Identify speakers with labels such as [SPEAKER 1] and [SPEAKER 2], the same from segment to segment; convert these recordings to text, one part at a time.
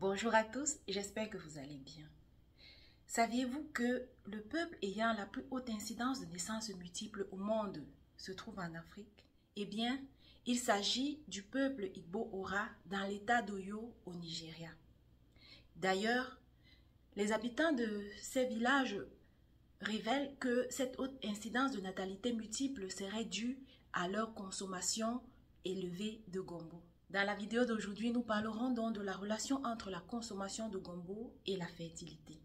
[SPEAKER 1] Bonjour à tous, j'espère que vous allez bien. Saviez-vous que le peuple ayant la plus haute incidence de naissances multiples au monde se trouve en Afrique? Eh bien, il s'agit du peuple Igbo-Ora dans l'état d'Oyo au Nigeria. D'ailleurs, les habitants de ces villages révèlent que cette haute incidence de natalité multiple serait due à leur consommation élevée de gombo. Dans la vidéo d'aujourd'hui, nous parlerons donc de la relation entre la consommation de gombo et la fertilité.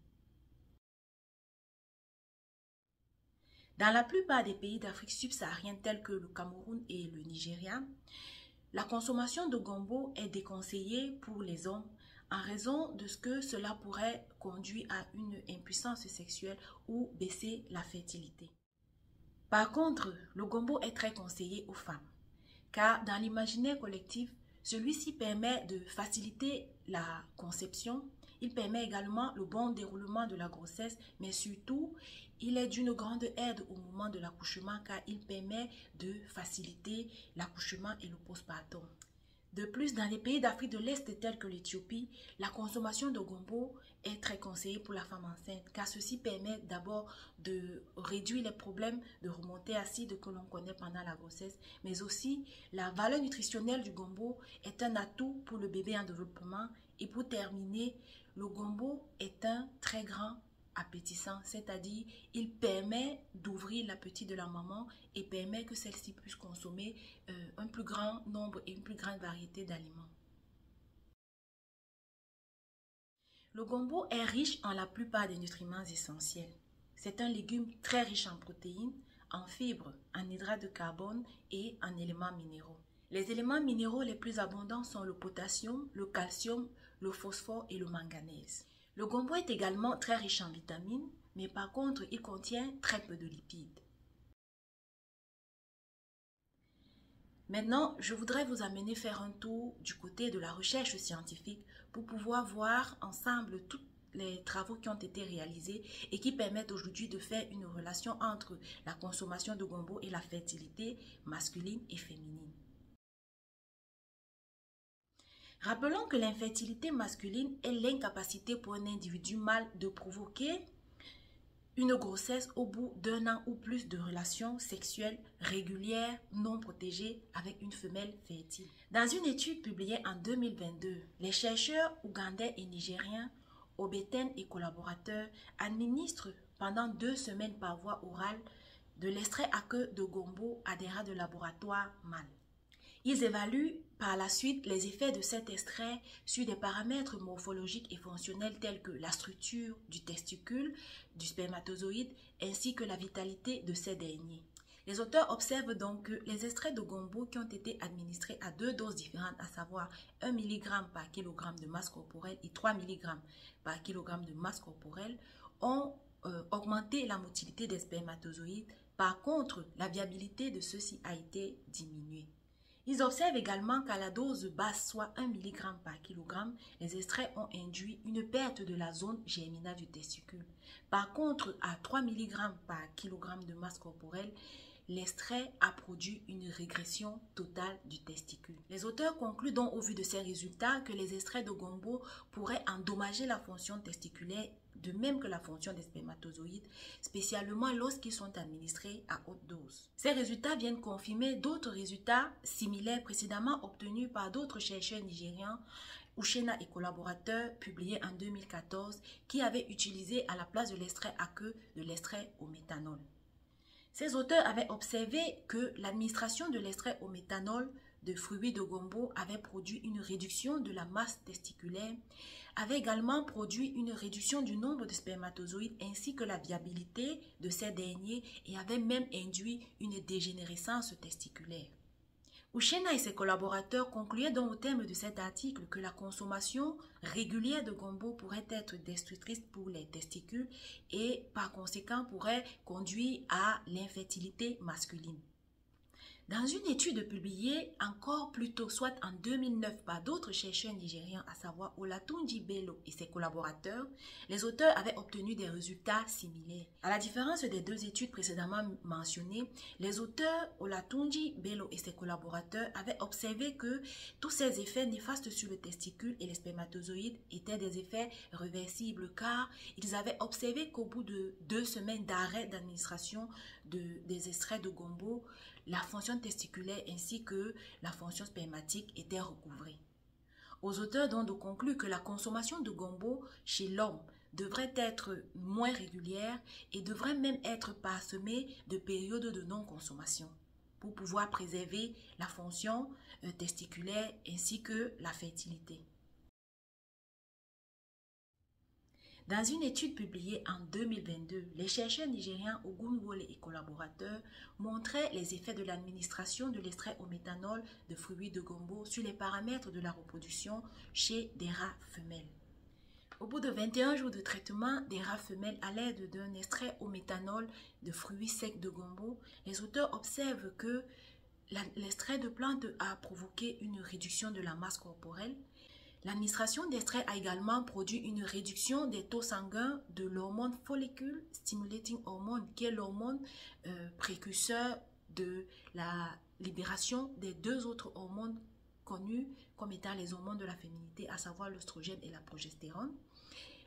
[SPEAKER 1] Dans la plupart des pays d'Afrique subsaharienne tels que le Cameroun et le Nigeria, la consommation de gombo est déconseillée pour les hommes en raison de ce que cela pourrait conduire à une impuissance sexuelle ou baisser la fertilité. Par contre, le gombo est très conseillé aux femmes, car dans l'imaginaire collectif, celui-ci permet de faciliter la conception, il permet également le bon déroulement de la grossesse, mais surtout, il est d'une grande aide au moment de l'accouchement car il permet de faciliter l'accouchement et le postpartum. De plus, dans les pays d'Afrique de l'Est tels que l'Éthiopie, la consommation de gombo est très conseillée pour la femme enceinte car ceci permet d'abord de réduire les problèmes de remontée acide que l'on connaît pendant la grossesse, mais aussi la valeur nutritionnelle du gombo est un atout pour le bébé en développement. Et pour terminer, le gombo est un très grand appétissant, c'est-à-dire il permet d'ouvrir l'appétit de la maman et permet que celle-ci puisse consommer un plus grand nombre et une plus grande variété d'aliments. Le gombo est riche en la plupart des nutriments essentiels. C'est un légume très riche en protéines, en fibres, en hydrates de carbone et en éléments minéraux. Les éléments minéraux les plus abondants sont le potassium, le calcium, le phosphore et le manganèse. Le gombo est également très riche en vitamines, mais par contre, il contient très peu de lipides. Maintenant, je voudrais vous amener faire un tour du côté de la recherche scientifique pour pouvoir voir ensemble tous les travaux qui ont été réalisés et qui permettent aujourd'hui de faire une relation entre la consommation de gombo et la fertilité masculine et féminine. Rappelons que l'infertilité masculine est l'incapacité pour un individu mâle de provoquer une grossesse au bout d'un an ou plus de relations sexuelles régulières non protégées avec une femelle fertile. Dans une étude publiée en 2022, les chercheurs ougandais et nigériens, Obeten et collaborateurs, administrent pendant 2 semaines par voie orale de l'extrait à queue de gombo à des rats de laboratoire mâles. Ils évaluent par la suite les effets de cet extrait sur des paramètres morphologiques et fonctionnels tels que la structure du testicule, du spermatozoïde ainsi que la vitalité de ces derniers. Les auteurs observent donc que les extraits de gombo qui ont été administrés à 2 doses différentes, à savoir 1 mg par kg de masse corporelle et 3 mg par kg de masse corporelle, ont augmenté la motilité des spermatozoïdes. Par contre, la viabilité de ceux-ci a été diminuée. Ils observent également qu'à la dose basse, soit 1 mg par kg, les extraits ont induit une perte de la zone germinale du testicule. Par contre, à 3 mg par kg de masse corporelle, l'extrait a produit une régression totale du testicule. Les auteurs concluent donc au vu de ces résultats que les extraits de gombo pourraient endommager la fonction testiculaire de même que la fonction des spermatozoïdes, spécialement lorsqu'ils sont administrés à haute dose. Ces résultats viennent confirmer d'autres résultats similaires précédemment obtenus par d'autres chercheurs nigérians, Uchenna et collaborateurs, publiés en 2014, qui avaient utilisé à la place de l'extrait à queue de l'extrait au méthanol. Ces auteurs avaient observé que l'administration de l'extrait au méthanol de fruits de gombo avait produit une réduction de la masse testiculaire, avait également produit une réduction du nombre de spermatozoïdes ainsi que la viabilité de ces derniers et avait même induit une dégénérescence testiculaire. Uchenna et ses collaborateurs concluaient donc au terme de cet article que la consommation régulière de gombo pourrait être destructrice pour les testicules et par conséquent pourrait conduire à l'infertilité masculine. Dans une étude publiée encore plus tôt, soit en 2009, par d'autres chercheurs nigérians, à savoir Olatunji Bello et ses collaborateurs, les auteurs avaient obtenu des résultats similaires. À la différence des deux études précédemment mentionnées, les auteurs Olatunji Bello et ses collaborateurs avaient observé que tous ces effets néfastes sur le testicule et les spermatozoïdes étaient des effets réversibles, car ils avaient observé qu'au bout de 2 semaines d'arrêt d'administration des extraits de gombo, la fonction testiculaire ainsi que la fonction spermatique étaient recouvrées. Aux auteurs donc de conclure que la consommation de gombo chez l'homme devrait être moins régulière et devrait même être parsemée de périodes de non-consommation pour pouvoir préserver la fonction testiculaire ainsi que la fertilité. Dans une étude publiée en 2022, les chercheurs nigériens Ogunwole et collaborateurs montraient les effets de l'administration de l'extrait au méthanol de fruits de gombo sur les paramètres de la reproduction chez des rats femelles. Au bout de 21 jours de traitement des rats femelles à l'aide d'un extrait au méthanol de fruits secs de gombo, les auteurs observent que l'extrait de plante a provoqué une réduction de la masse corporelle. L'administration d'extrait a également produit une réduction des taux sanguins de l'hormone follicule stimulating hormone, qui est l'hormone précurseur de la libération des 2 autres hormones connus comme étant les hormones de la féminité, à savoir l'œstrogène et la progestérone.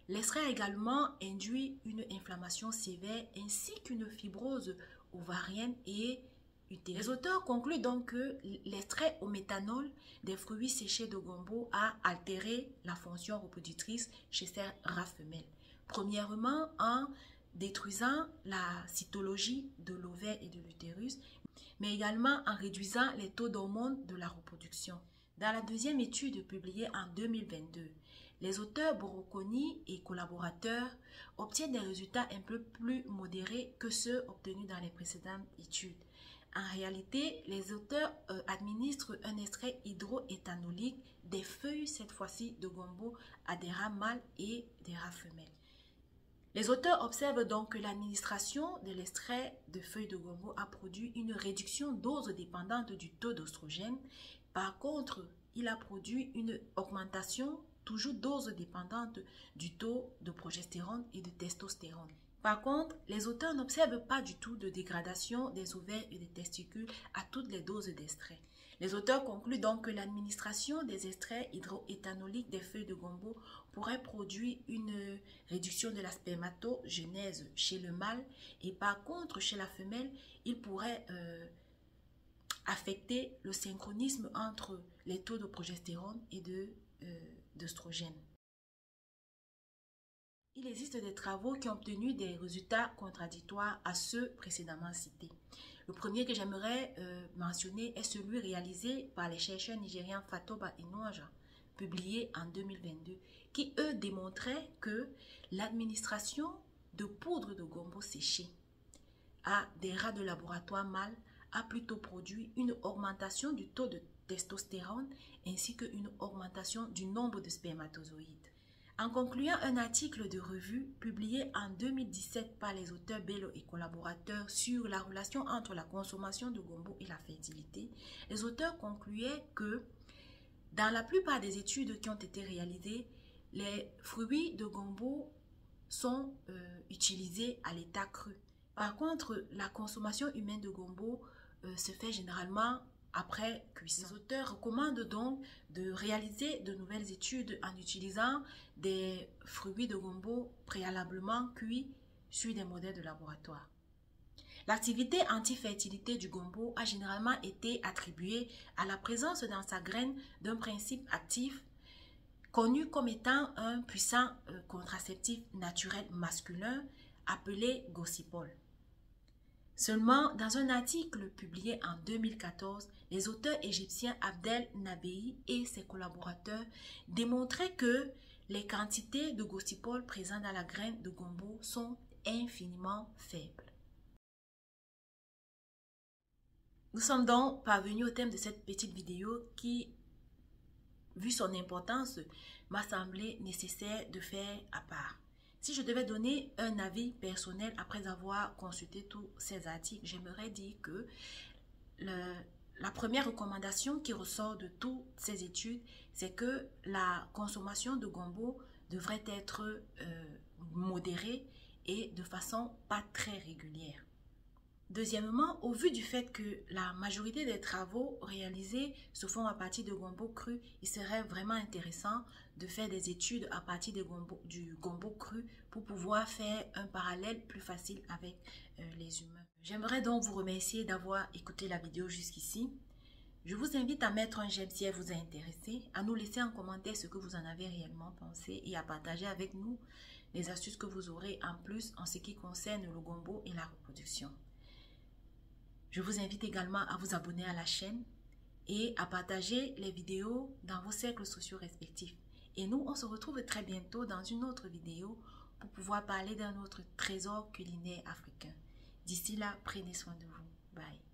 [SPEAKER 1] L'extrait a également induit une inflammation sévère ainsi qu'une fibrose ovarienne et utérine. Les auteurs concluent donc que l'extrait au méthanol des fruits séchés de gombo a altéré la fonction reproductrice chez ces rats femelles. Premièrement, en détruisant la cytologie de l'ovaire et de l'utérus, mais également en réduisant les taux d'hormones de la reproduction. Dans la deuxième étude publiée en 2022, les auteurs Boroconi et collaborateurs obtiennent des résultats un peu plus modérés que ceux obtenus dans les précédentes études. En réalité, les auteurs administrent un extrait hydroéthanolique des feuilles, cette fois-ci de gombo, à des rats mâles et des rats femelles. Les auteurs observent donc que l'administration de l'extrait de feuilles de gombo a produit une réduction dose dépendante du taux d'oestrogène. Par contre, il a produit une augmentation toujours dose dépendante du taux de progestérone et de testostérone. Par contre, les auteurs n'observent pas du tout de dégradation des ovaires et des testicules à toutes les doses d'extrait. Les auteurs concluent donc que l'administration des extraits hydroéthanoliques des feuilles de gombo pourrait produire une réduction de la spermatogénèse chez le mâle et par contre, chez la femelle, il pourrait affecter le synchronisme entre les taux de progestérone et d'œstrogène. Il existe des travaux qui ont obtenu des résultats contradictoires à ceux précédemment cités. Le premier que j'aimerais mentionner est celui réalisé par les chercheurs nigériens Fatoba et Noaja, publié en 2022, qui eux démontraient que l'administration de poudre de gombo séchée à des rats de laboratoire mâles a plutôt produit une augmentation du taux de testostérone ainsi qu'une augmentation du nombre de spermatozoïdes. En concluant un article de revue publié en 2017 par les auteurs Bello et collaborateurs sur la relation entre la consommation de gombo et la fertilité, les auteurs concluaient que dans la plupart des études qui ont été réalisées, les fruits de gombo sont utilisés à l'état cru. Par contre, la consommation humaine de gombo se fait généralement après cuisson. Les auteurs recommandent donc de réaliser de nouvelles études en utilisant des fruits de gombo préalablement cuits sur des modèles de laboratoire. L'activité anti-fertilité du gombo a généralement été attribuée à la présence dans sa graine d'un principe actif connu comme étant un puissant contraceptif naturel masculin appelé gocipol. Seulement, dans un article publié en 2014, les auteurs égyptiens Abdel Nabehi et ses collaborateurs démontraient que les quantités de gocipol présentes dans la graine de gombo sont infiniment faibles. Nous sommes donc parvenus au thème de cette petite vidéo qui, vu son importance, m'a semblé nécessaire de faire à part. Si je devais donner un avis personnel après avoir consulté tous ces articles, j'aimerais dire que la première recommandation qui ressort de toutes ces études, c'est que la consommation de gombo devrait être modérée et de façon pas très régulière. Deuxièmement, au vu du fait que la majorité des travaux réalisés se font à partir de gombo cru, il serait vraiment intéressant de faire des études à partir du gombo cru pour pouvoir faire un parallèle plus facile avec les humains. J'aimerais donc vous remercier d'avoir écouté la vidéo jusqu'ici. Je vous invite à mettre un j'aime si elle vous a intéressé, à nous laisser en commentaire ce que vous en avez réellement pensé et à partager avec nous les astuces que vous aurez en plus en ce qui concerne le gombo et la reproduction. Je vous invite également à vous abonner à la chaîne et à partager les vidéos dans vos cercles sociaux respectifs. Et nous, on se retrouve très bientôt dans une autre vidéo pour pouvoir parler d'un autre trésor culinaire africain. D'ici là, prenez soin de vous. Bye.